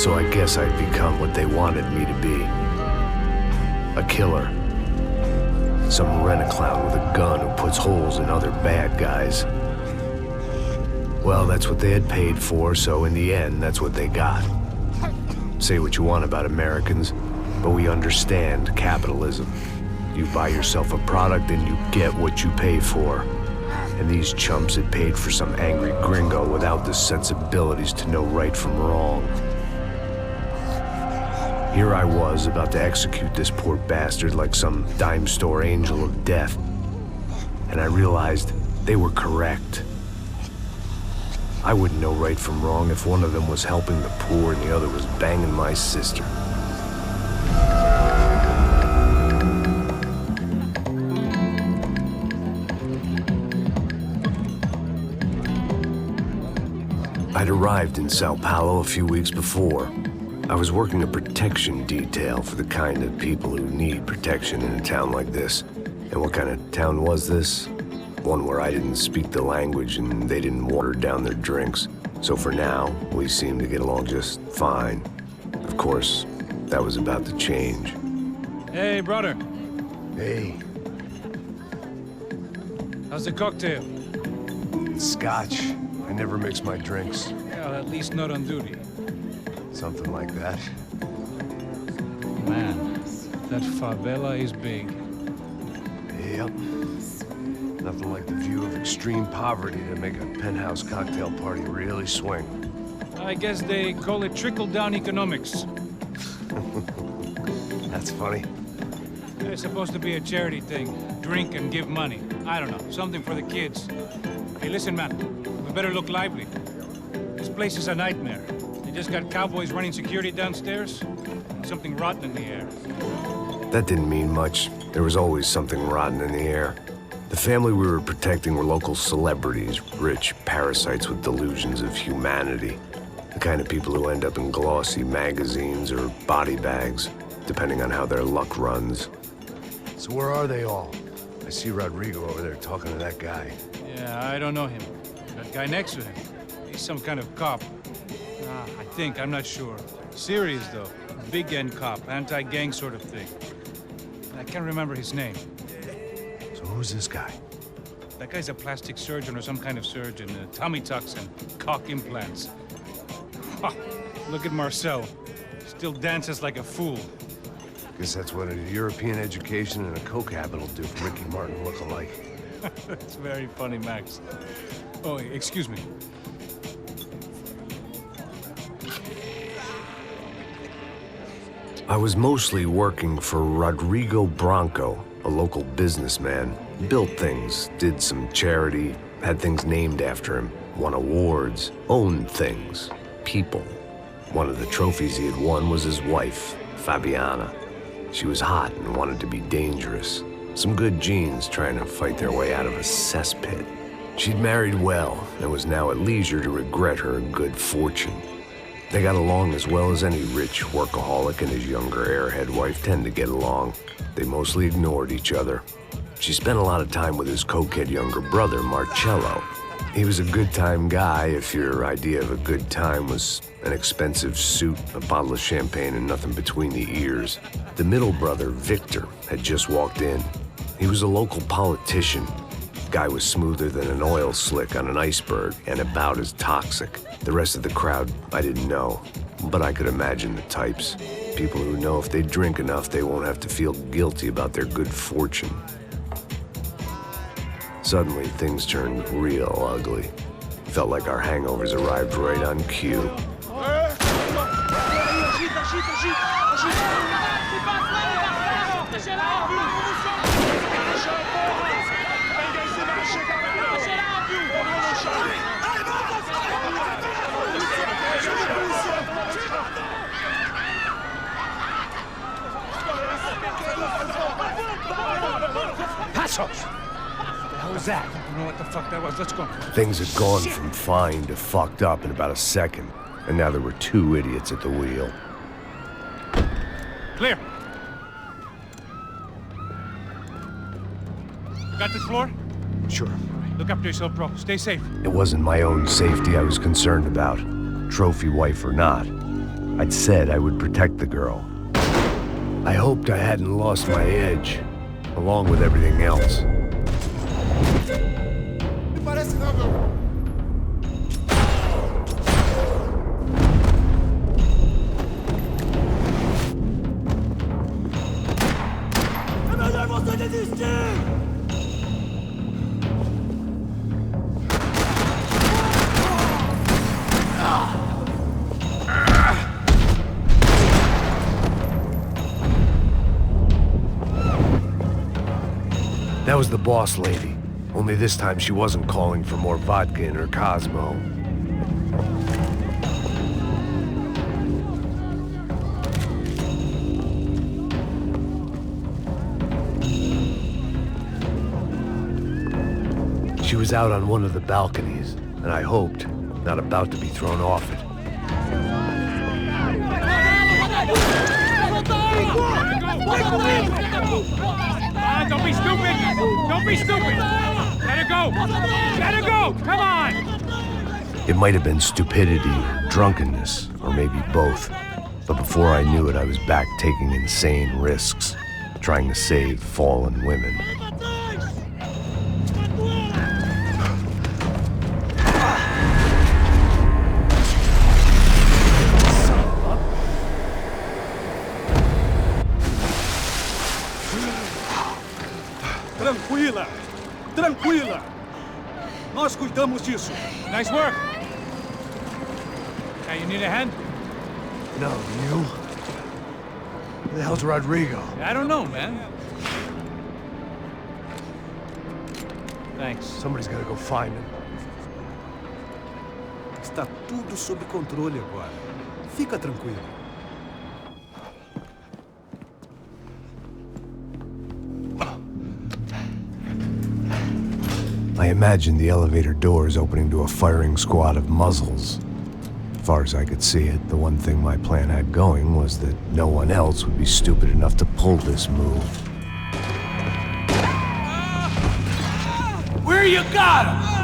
So I guess I'd become what they wanted me to be. A killer. Some rent-a-clown with a gun who puts holes in other bad guys. Well, that's what they had paid for, so in the end, that's what they got. Say what you want about Americans, but we understand capitalism. You buy yourself a product and you get what you pay for. And these chumps had paid for some angry gringo without the sensibilities to know right from wrong. Here I was, about to execute this poor bastard like some dime store angel of death. And I realized they were correct. I wouldn't know right from wrong if one of them was helping the poor and the other was banging my sister. I'd arrived in Sao Paulo a few weeks before. I was working a protection detail for the kind of people who need protection in a town like this. And what kind of town was this? One where I didn't speak the language and they didn't water down their drinks. So for now, we seemed to get along just fine. Of course, that was about to change. Hey, brother. Hey. How's the cocktail? It's scotch. I never mix my drinks. Well, at least not on duty. Something like that. Man, that favela is big. Yep. Nothing like the view of extreme poverty to make a penthouse cocktail party really swing. I guess they call it trickle-down economics. That's funny. It's supposed to be a charity thing. Drink and give money. I don't know, something for the kids. Hey, listen, man. We better look lively. This place is a nightmare. They just got cowboys running security downstairs. And something rotten in the air. That didn't mean much. There was always something rotten in the air. The family we were protecting were local celebrities, rich parasites with delusions of humanity. The kind of people who end up in glossy magazines or body bags, depending on how their luck runs. So where are they all? I see Rodrigo over there talking to that guy. Yeah, I don't know him. That guy next to him, he's some kind of cop. I think, I'm not sure. Serious, though. Big end cop, anti-gang sort of thing. I can't remember his name. So who's this guy? That guy's a plastic surgeon or some kind of surgeon. Tummy tucks and cock implants. Look at Marcel. Still dances like a fool. Guess that's what a European education and a coke habit will do for Ricky Martin look-alike. That's very funny, Max. Oh, excuse me. I was mostly working for Rodrigo Branco, a local businessman. Built things, did some charity, had things named after him, won awards, owned things, people. One of the trophies he had won was his wife, Fabiana. She was hot and wanted to be dangerous. Some good genes trying to fight their way out of a cesspit. She'd married well and was now at leisure to regret her good fortune. They got along as well as any rich workaholic and his younger airhead wife tend to get along. They mostly ignored each other. She spent a lot of time with his cokehead younger brother, Marcello. He was a good-time guy if your idea of a good time was an expensive suit, a bottle of champagne, and nothing between the ears. The middle brother, Victor, had just walked in. He was a local politician. Guy was smoother than an oil slick on an iceberg and about as toxic. The rest of the crowd, I didn't know, but I could imagine the types. People who know if they drink enough, they won't have to feel guilty about their good fortune. Suddenly, things turned real ugly. Felt like our hangovers arrived right on cue. Passos! What was that? I don't know what the fuck that was. Let's go. Things had gone from fine to fucked up in about a second, and now there were two idiots at the wheel. Clear. Got this floor? Sure. Look after yourself, bro. Stay safe. It wasn't my own safety I was concerned about, trophy wife or not. I'd said I would protect the girl. I hoped I hadn't lost my edge, along with everything else. That was the boss lady. Only this time she wasn't calling for more vodka in her Cosmo. She was out on one of the balconies, and I hoped, not about to be thrown off it. Don't be stupid! Don't be stupid! Let her go! Let her go! Come on! It might have been stupidity, drunkenness, or maybe both. But before I knew it, I was back taking insane risks, trying to save fallen women. Tranquila! Tranquila! Nós cuidamos disso. Nice work! Hey, you need a hand? No, you? Who the hell's Rodrigo? I don't know, man. Thanks. Somebody's gotta go find him. Está tudo sob controle agora. Fica tranquilo. I imagined the elevator doors opening to a firing squad of muzzles. As far as I could see it, the one thing my plan had going was that no one else would be stupid enough to pull this move. Where you got him?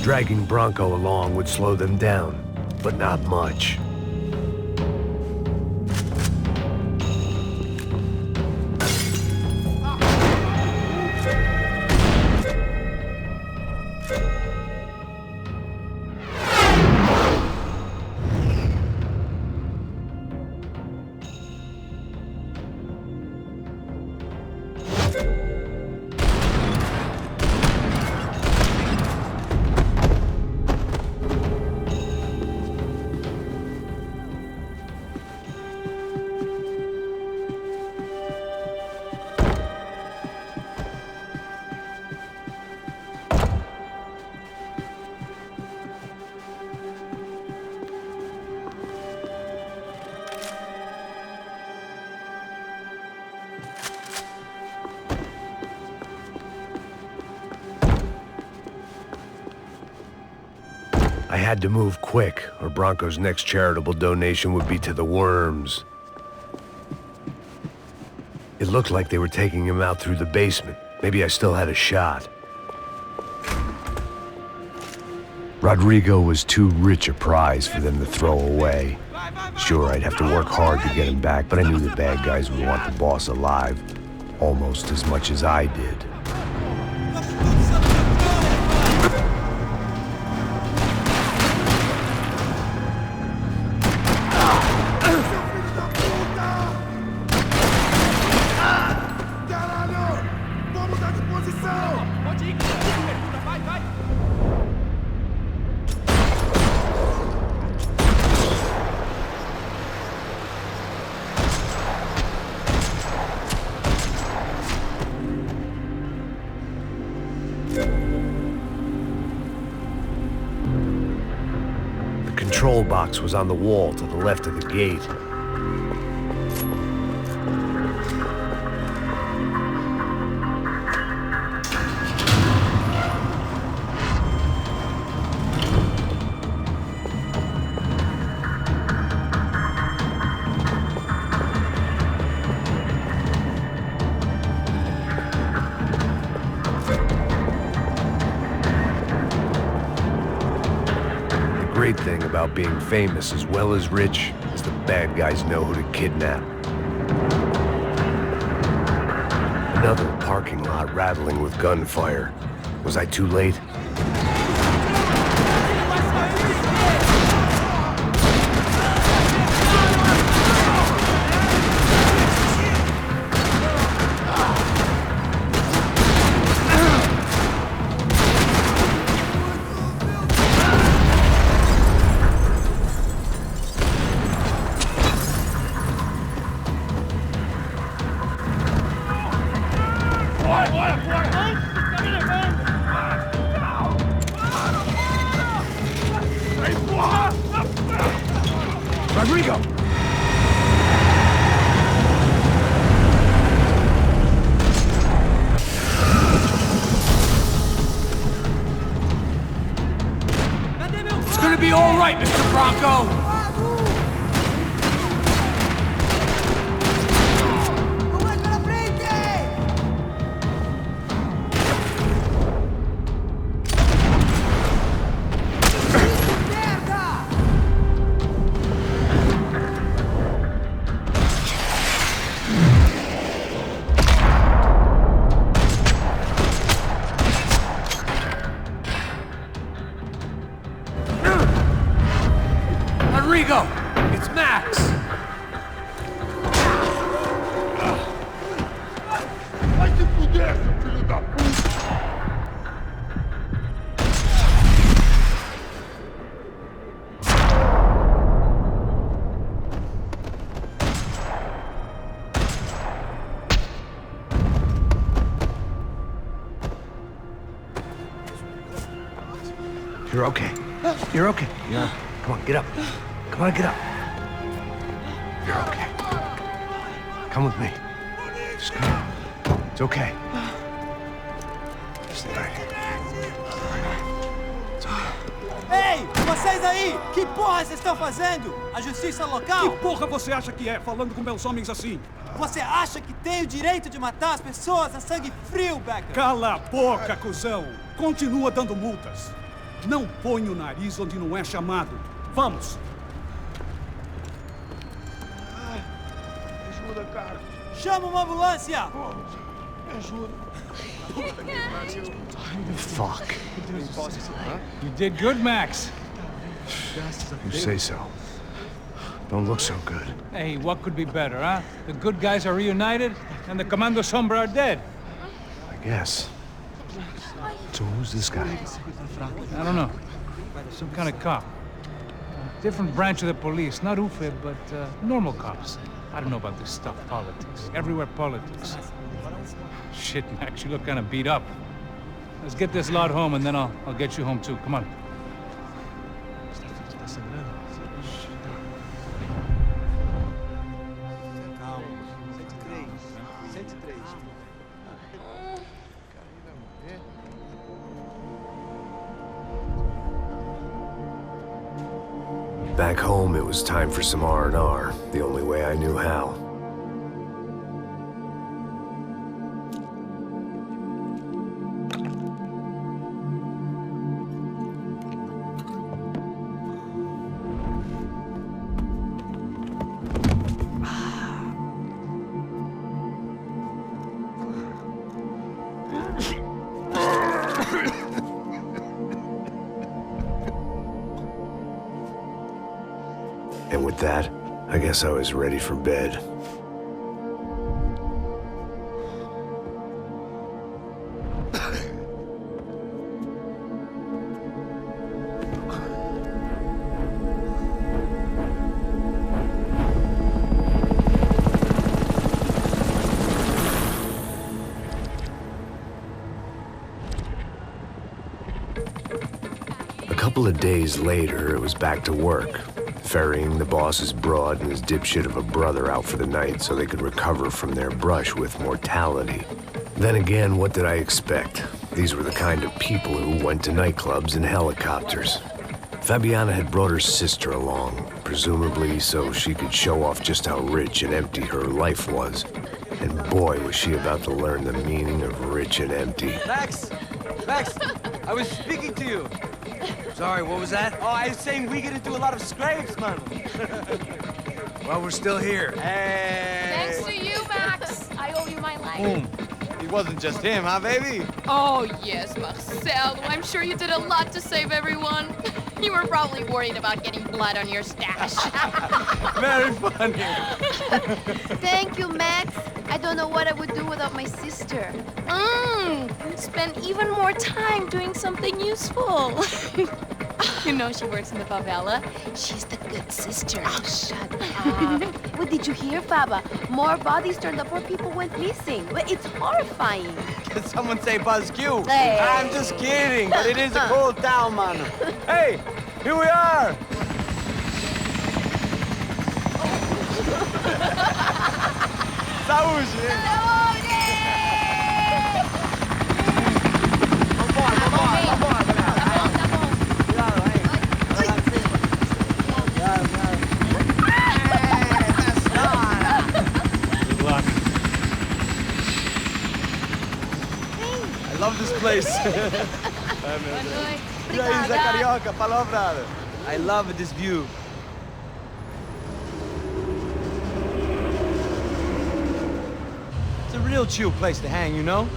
Dragging Bronco along would slow them down, but not much. I had to move quick, or Bronco's next charitable donation would be to the worms. It looked like they were taking him out through the basement. Maybe I still had a shot. Rodrigo was too rich a prize for them to throw away. Sure, I'd have to work hard to get him back, but I knew the bad guys would want the boss alive, almost as much as I did. control box was on the wall to the left of the gate. The great thing about being famous as well as rich is the bad guys know who to kidnap. Another parking lot rattling with gunfire. Was I too late? Rodrigo! It's gonna be all right, Mr. Bronco! Rodrigo! It's Max! Vai se fuder, seu filho da puta! You're okay. You're okay. Yeah. Come on, get up. Come on, get up. You're okay. Come with me. Just come. It's okay. Stay right here. It's okay. Ei, vocês aí! Que porra vocês estão fazendo? A justiça local? Que porra você acha que é, falando com meus homens assim? Você acha que tem o direito de matar as pessoas a sangue frio, Becker? Cala a boca, cuzão! Continua dando multas. Não põe o nariz onde não é chamado. Vamos! Me ajuda, cara. Chama uma ambulância! Me ajuda. Fuck. You did good, Max. You say so. Don't look so good. Hey, what could be better, huh? The good guys are reunited, and the Commando Sombra are dead. I guess. So who's this guy? I don't know. Some kind of cop. Different branch of the police. Not UFE, but normal cops. I don't know about this stuff, politics. Everywhere politics. Shit, Max, you look kind of beat up. Let's get this lot home, and then I'll get you home too. Come on. Back home, it was time for some R&R, the only way I knew how. And with that, I guess I was ready for bed. A couple of days later, it was back to work, ferrying the boss's broad and his dipshit of a brother out for the night so they could recover from their brush with mortality. Then again, what did I expect? These were the kind of people who went to nightclubs in helicopters. Fabiana had brought her sister along, presumably so she could show off just how rich and empty her life was. And boy, was she about to learn the meaning of rich and empty. Max! Max! I was speaking to you. Sorry, what was that? Oh, I was saying we gotta do a lot of scrapes, man. Well, we're still here. Hey! Thanks to you, Max. I owe you my life. Boom. It wasn't just him, huh, baby? Oh, yes, Marcel. I'm sure you did a lot to save everyone. You were probably worried about getting blood on your stash. Very funny. Thank you, Max. I don't know what I would do without my sister. Spend even more time doing something useful. You know she works in the favela. She's the good sister. Oh, shut up. What did you hear, Faba? More bodies turned up where people went missing. It's horrifying. Did someone say Buzz Q? Hey. I'm just kidding, but it is a cool town, man. Hey, here we are. Saúde! I love this place. E aí, Zé Carioca, falou, brother. I love this view. It's a real chill place to hang, you know?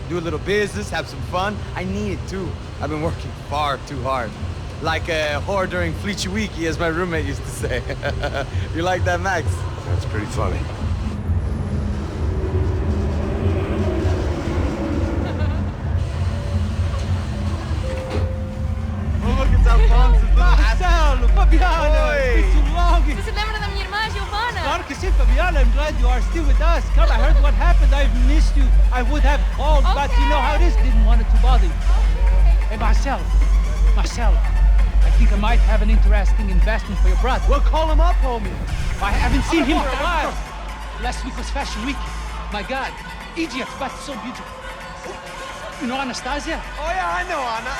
Do a little business, have some fun. I need it too. I've been working far too hard. Like a whore during Fleechy Weeky, as my roommate used to say. You like that, Max? That's pretty funny. Marcelo, Fabiana, it's been too long. Você se lembra da minha irmã, Giovanna? Claro que sim, Fabiana. I'm glad you are still with us. Come, I heard what happened. I've missed you. I would have called, but you know how it is. Didn't want it to bother you. Hey, Marcelo, I think I might have an interesting investment for your brother. Well, call him up, homie. I haven't seen him for a while. Last week was Fashion Week. My God, Egypt, but so beautiful. You know Anastasia? Oh, yeah, I know, Anna.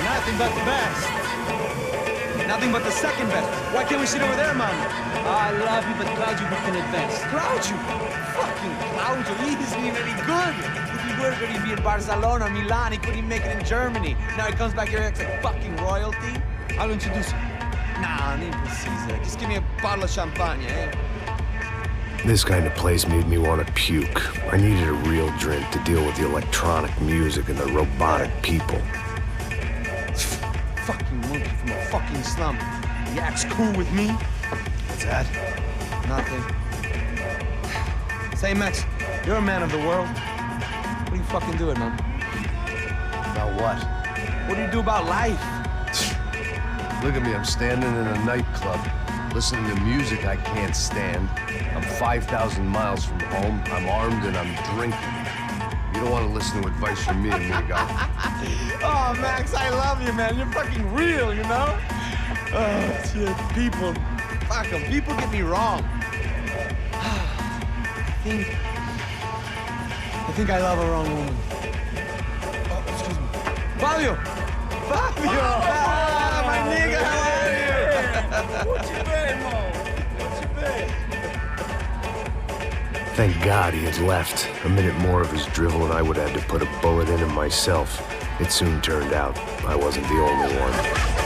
Nothing but the best. Nothing but the second best. Why can't we sit over there, man? I love you, but Claudio booked in advance. Claudio! Fucking Claudio, he isn't even any good. If he were good, he'd be in Barcelona, Milan, he couldn't even make it in Germany. Now he comes back here, acts like fucking royalty. I'll introduce you. Nah, nem precisa. Just give me a bottle of champagne, eh? This kind of place made me want to puke. I needed a real drink to deal with the electronic music and the robotic people. Fucking monkey from a fucking slum. He acts cool with me. What's that? Nothing. Say, Max, you're a man of the world. What do you fucking do it, man? About what? What do you do about life? Look at me, I'm standing in a nightclub, listening to music I can't stand. I'm 5,000 miles from home, I'm armed, and I'm drinking. You don't want to listen to advice from me, amigo. Oh, Max, I love you, man. You're fucking real, you know? Oh, shit. People. Fuck 'em. People get me wrong. I think I love a wrong woman. Fabio! Fabio! Ah, my nigga, how are you? Thank God he had left. A minute more of his drivel and I would have had to put a bullet in him myself. It soon turned out I wasn't the only one.